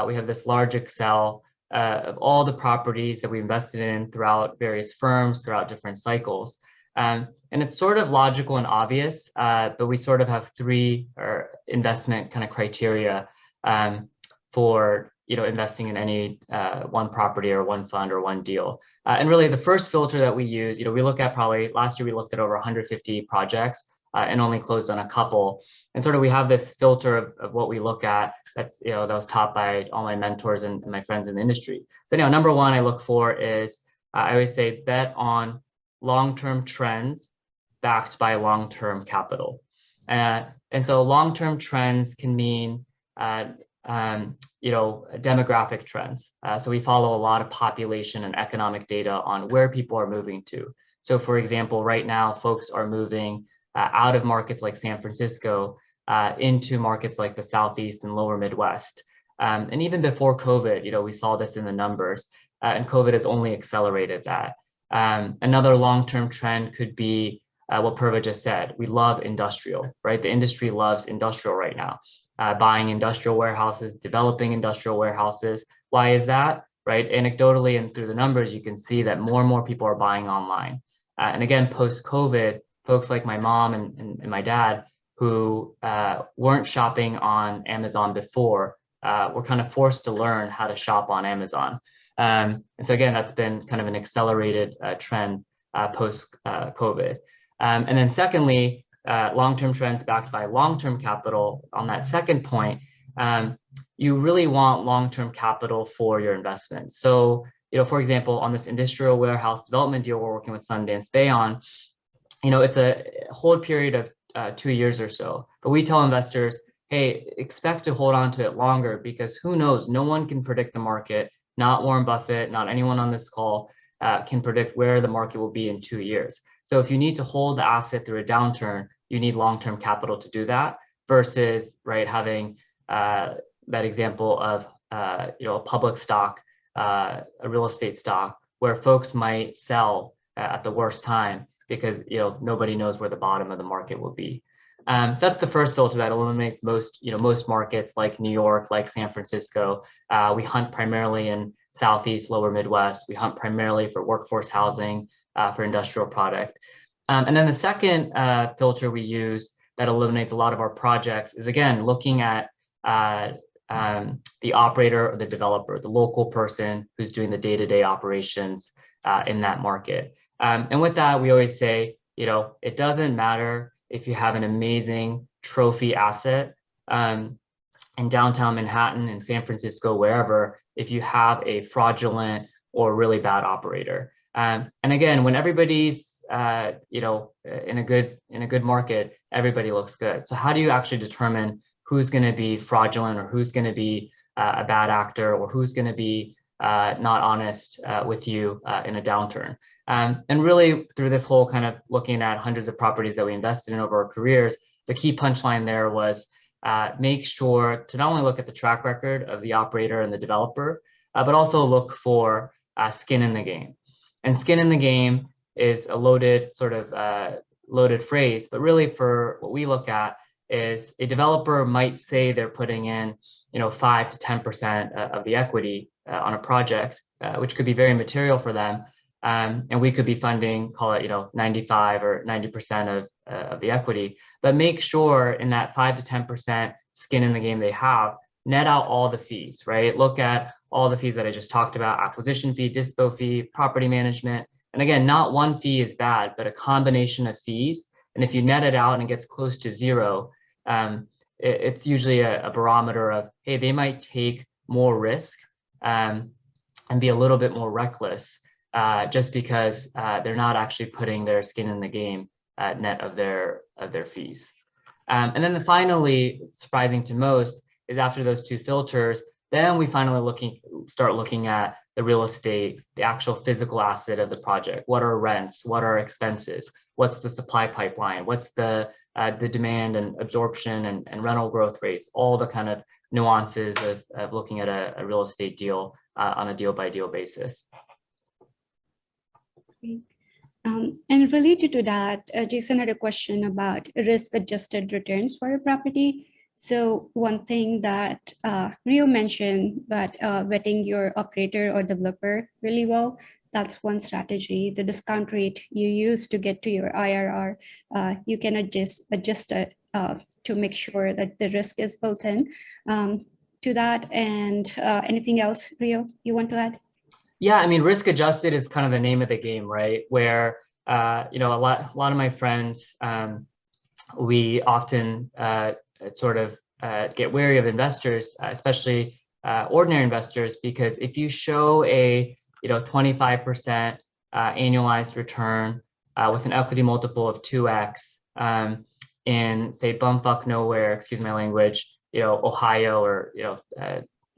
we have this large Excel of all the properties that we invested in throughout various firms, throughout different cycles. And it's sort of logical and obvious, but we sort of have 3 investment kind of criteria for investing in any one property or one fund or one deal. And really the first filter that we use, we look at probably last year we looked at over 150 projects and only closed on a couple. And sort of we have this filter of what we look at that's that was taught by all my mentors and my friends in the industry. So number 1 I look for is I always say bet on long-term trends backed by long-term capital. And so long-term trends can mean, demographic trends. So we follow a lot of population and economic data on where people are moving to. So for example, right now, folks are moving out of markets like San Francisco into markets like the Southeast and lower Midwest. And even before COVID, we saw this in the numbers, and COVID has only accelerated that. Another long-term trend could be what Purva just said. We love industrial, right? The industry loves industrial right now. Buying industrial warehouses, developing industrial warehouses. Why is that, right? Anecdotally and through the numbers, you can see that more and more people are buying online. And again, post-COVID, folks like my mom and my dad who weren't shopping on Amazon before were kind of forced to learn how to shop on Amazon. And so again, that's been kind of an accelerated trend post-COVID. And then secondly, long-term trends backed by long-term capital. On that second point, you really want long-term capital for your investments. So, for example, on this industrial warehouse development deal we're working with Sundance Bay on, it's a hold period of 2 years or so. But we tell investors, hey, expect to hold on to it longer because who knows? No one can predict the market. Not Warren Buffett, not anyone on this call can predict where the market will be in 2 years. So if you need to hold the asset through a downturn, you need long-term capital to do that versus, right, having that example of, a public stock, a real estate stock where folks might sell at the worst time because, nobody knows where the bottom of the market will be. So that's the first filter that eliminates most markets like New York, like San Francisco. We hunt primarily in Southeast, lower Midwest. We hunt primarily for workforce housing, for industrial product. And then the second filter we use that eliminates a lot of our projects is, again, looking at the operator or the developer, the local person who's doing the day-to-day operations in that market. And with that, we always say, it doesn't matter if you have an amazing trophy asset in downtown Manhattan, in San Francisco, wherever, if you have a fraudulent or really bad operator. And again, when everybody's in a good market, everybody looks good. So how do you actually determine who's going to be fraudulent or who's going to be a bad actor or who's going to be not honest with you in a downturn? And really, through this whole kind of looking at hundreds of properties that we invested in over our careers, the key punchline there was make sure to not only look at the track record of the operator and the developer, but also look for skin in the game. And skin in the game is a loaded phrase, but really for what we look at is a developer might say they're putting in 5 to 10% of the equity on a project, which could be very material for them. And we could be funding, call it 95 or 90% of the equity, but make sure in that 5 to 10% skin in the game they have, net out all the fees, right? Look at all the fees that I just talked about: acquisition fee, dispo fee, property management. And again, not one fee is bad, but a combination of fees. And if you net it out and it gets close to zero, it's usually a barometer of, hey, they might take more risk and be a little bit more reckless just because they're not actually putting their skin in the game net of their fees. And then finally, surprising to most, is after those two filters, then we finally start looking at the real estate, the actual physical asset of the project. What are rents? What are expenses? What's the supply pipeline? What's the demand and absorption and rental growth rates? All the kind of nuances of looking at a real estate deal on a deal by deal basis. And related to that, Jason had a question about risk-adjusted returns for a property. So one thing that Rio mentioned, that vetting your operator or developer really well, that's one strategy. The discount rate you use to get to your IRR, you can adjust it to make sure that the risk is built in to that. And anything else, Rio, you want to add? Yeah, I mean, risk adjusted is kind of the name of the game, right? Where a lot of my friends, we often sort of get wary of investors, especially ordinary investors, because if you show a 25% annualized return with an equity multiple of 2x in, say, bumfuck nowhere, excuse my language, Ohio, or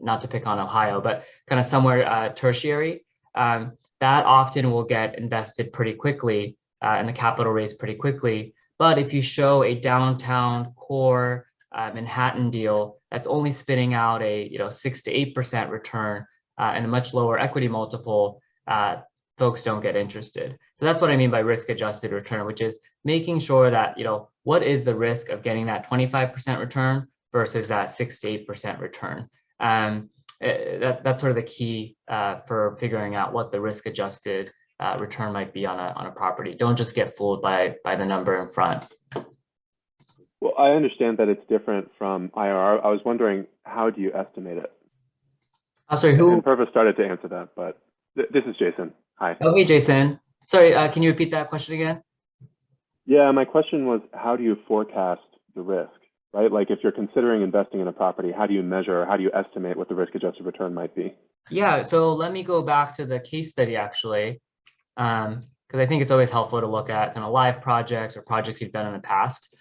not to pick on Ohio, but kind of somewhere tertiary, that often will get invested pretty quickly and the capital raised pretty quickly. But if you show a downtown core Manhattan deal that's only spitting out a 6 to 8% return and a much lower equity multiple, folks don't get interested. So that's what I mean by risk adjusted return, which is making sure that what is the risk of getting that 25% return versus that 6 to 8% return. That's sort of the key for figuring out what the risk adjusted return might be on a property. Don't just get fooled by the number in front. Well, I understand that it's different from IRR. I was wondering, how do you estimate it? Oh, sorry, who? And Purva started to answer that, but this is Jason. Hi. Oh, hey, Jason. Sorry, can you repeat that question again? Yeah, my question was, how do you forecast the risk, right? Like if you're considering investing in a property, how do you measure, how do you estimate what the risk-adjusted return might be? Yeah, so let me go back to the case study actually, because I think it's always helpful to look at kind of live projects or projects you've done in the past.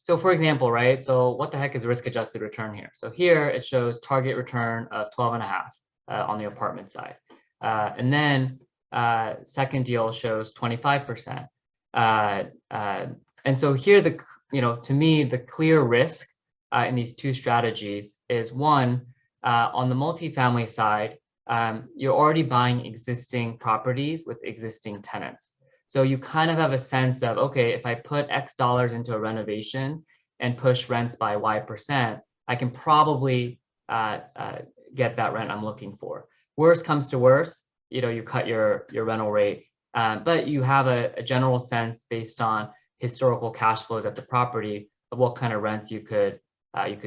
So for example, right, so what the heck is risk-adjusted return here? So here it shows target return of 12.5 on the apartment side. And then second deal shows 25%. And so here, to me, the clear risk in these two strategies is one, on the multifamily side, you're already buying existing properties with existing tenants. So you kind of have a sense of, okay, if I put X dollars into a renovation and push rents by Y%, I can probably get that rent I'm looking for. Worst comes to worst, you cut your rental rate, but you have a general sense based on historical cash flows at the property of what kind of rents you could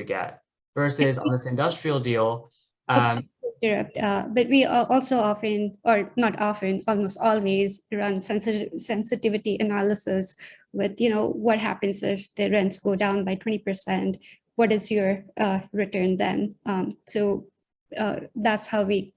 get. Versus on this industrial deal. But we also often, or not often, almost always run sensitivity analysis with, what happens if the rents go down by 20%? What is your return then? So that's how we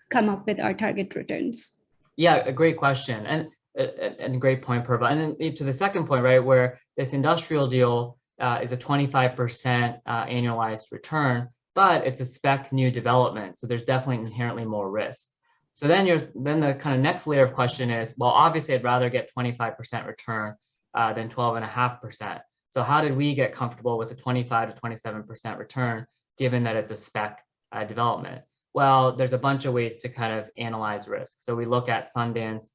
come up with our target returns. Yeah, a great question and a great point, Purva. And then to the second point, right, where this industrial deal is a 25% annualized return, but it's a spec new development. So there's definitely inherently more risk. So then the kind of next layer of question is, well, obviously I'd rather get 25% return than 12.5%. So how did we get comfortable with a 25 to 27% return, given that it's a spec development? Well, there's a bunch of ways to kind of analyze risk. So we look at Sundance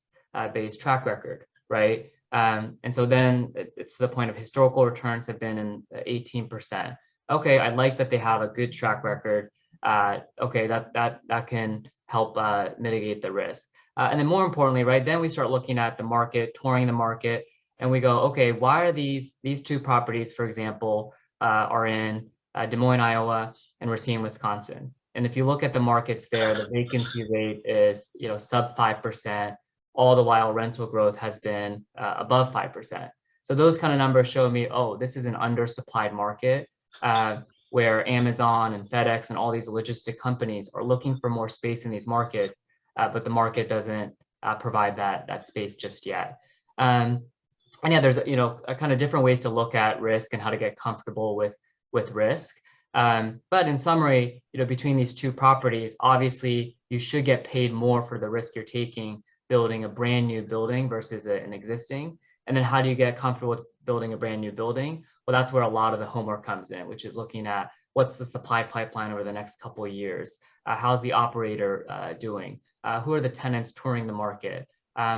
based track record, right? And so then it's to the point of historical returns have been in 18%. Okay, I like that they have a good track record. Okay, that can help mitigate the risk. And then more importantly, right, then we start looking at the market, touring the market, and we go, okay, why are these two properties, for example, are in Des Moines, Iowa, and we're seeing Wisconsin. And if you look at the markets there, the vacancy rate is, sub 5%, all the while rental growth has been above 5%. So those kind of numbers show me, oh, this is an undersupplied market where Amazon and FedEx and all these logistic companies are looking for more space in these markets, but the market doesn't provide that space just yet. And yeah, there's a kind of different ways to look at risk and how to get comfortable with risk. But in summary, between these two properties, obviously you should get paid more for the risk you're taking building a brand new building versus an existing. And then how do you get comfortable with building a brand new building? Well, that's where a lot of the homework comes in, which is looking at what's the supply pipeline over the next couple of years? How's the operator doing? Who are the tenants touring the market?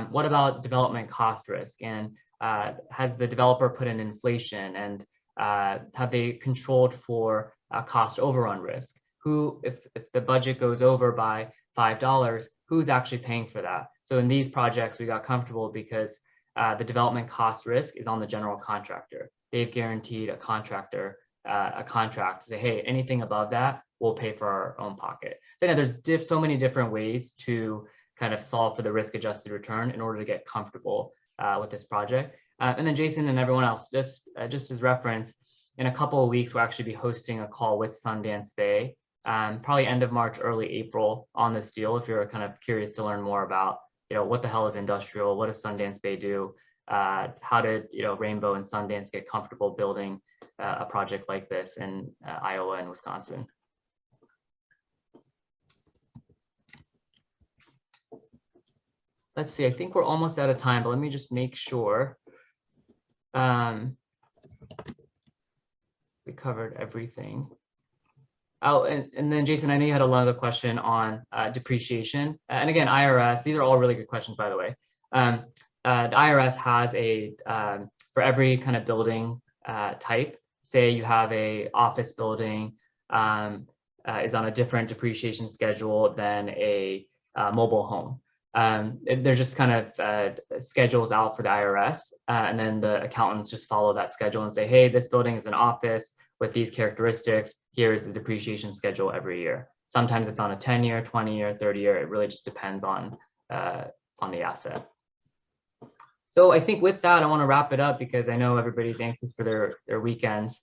What about development cost risk? And has the developer put in inflation? And have they controlled for cost overrun risk? Who, if the budget goes over by $5, who's actually paying for that? So in these projects, we got comfortable because the development cost risk is on the general contractor. They've guaranteed a contractor a contract to say, hey, anything above that, we'll pay for our own pocket. So yeah, there's so many different ways to kind of solve for the risk-adjusted return in order to get comfortable with this project. And then Jason and everyone else, just as reference, in a couple of weeks, we'll actually be hosting a call with Sundance Bay, probably end of March, early April on this deal. If you're kind of curious to learn more about, what the hell is industrial? What does Sundance Bay do? How did, Rainbow and Sundance get comfortable building a project like this in Iowa and Wisconsin? Let's see, I think we're almost out of time, but let me just make sure we covered everything. Oh, and then Jason, I know you had another question on depreciation. And again, IRS, these are all really good questions, by the way. The IRS has for every kind of building type, say you have a office building is on a different depreciation schedule than a mobile home. There's just kind of schedules out for the IRS, and then the accountants just follow that schedule and say, hey, this building is an office with these characteristics. Here's the depreciation schedule every year. Sometimes it's on a 10-year, 20-year, 30-year. It really just depends on the asset. So I think with that, I want to wrap it up because I know everybody's anxious for their weekends.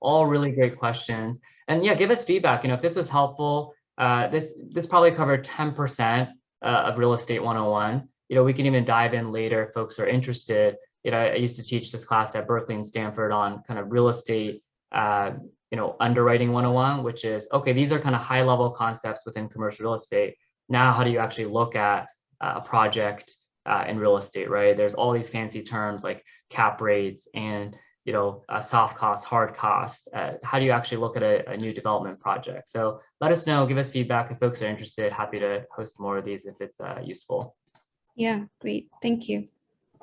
All really great questions. And yeah, give us feedback. If this was helpful, this probably covered 10% of Real Estate 101. We can even dive in later if folks are interested. I used to teach this class at Berkeley and Stanford on kind of real estate, underwriting 101, which is, okay, these are kind of high level concepts within commercial real estate. Now, how do you actually look at a project in real estate, right? There's all these fancy terms like cap rates and, soft cost, hard cost. How do you actually look at a new development project? So let us know, give us feedback if folks are interested. Happy to host more of these if it's useful. Yeah, great. Thank you.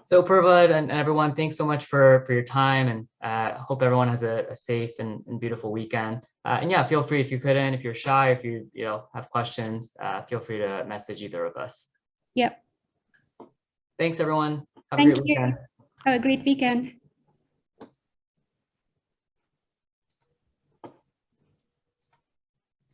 So Purva and everyone, thanks so much for your time, and hope everyone has a safe and beautiful weekend. And yeah, feel free if you're shy, if you have questions, feel free to message either of us. Yep. Thanks everyone. Have Thank a great weekend. Have a great weekend.